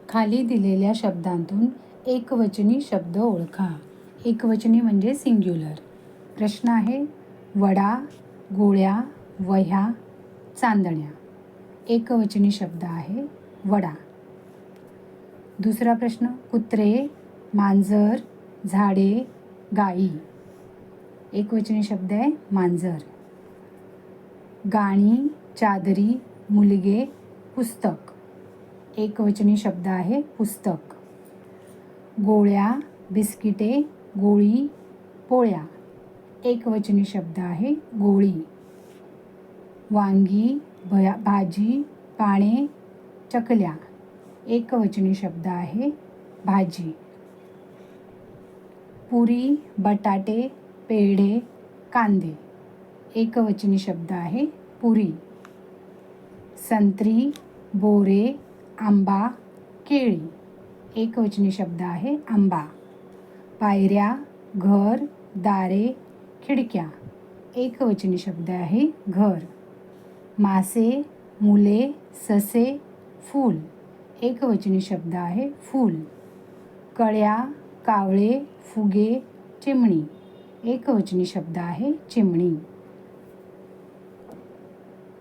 खाली दिलेल्या शब्दांतून एकवचनी शब्द ओळखा. एकवचनी म्हणजे सिंग्युलर. प्रश्न आहे, वडा, गोळ्या, वह्या, चांदण्या. एकवचनी शब्द आहे वडा. दुसरा प्रश्न, कुत्रे, मांजर, झाडे, गाई. एकवचनी शब्द आहे मांजर. गाणी, चादरी, मुलगे, पुस्तक. एकवचनी शब्द आहे पुस्तक. गोळ्या, बिस्किटे, गोळी, पोळ्या. एकवचनी शब्द आहे गोळी. वांगी, भाजी, पाने, चकल्या. एकवचनी शब्द आहे भाजी. पुरी, बटाटे, पेढे, कांदे. एकवचनी शब्द आहे पुरी. संत्री, बोरे, आंबा, केळी. एकवचनी शब्द आहे आंबा. पायऱ्या, घर, दारे, खिडक्या. एकवचनी शब्द आहे घर. मासे, मुले, ससे, फूल. एकवचनी शब्द आहे फूल. कळ्या, कावळे, फुगे, चिमणी. एकवचनी शब्द आहे चिमणी.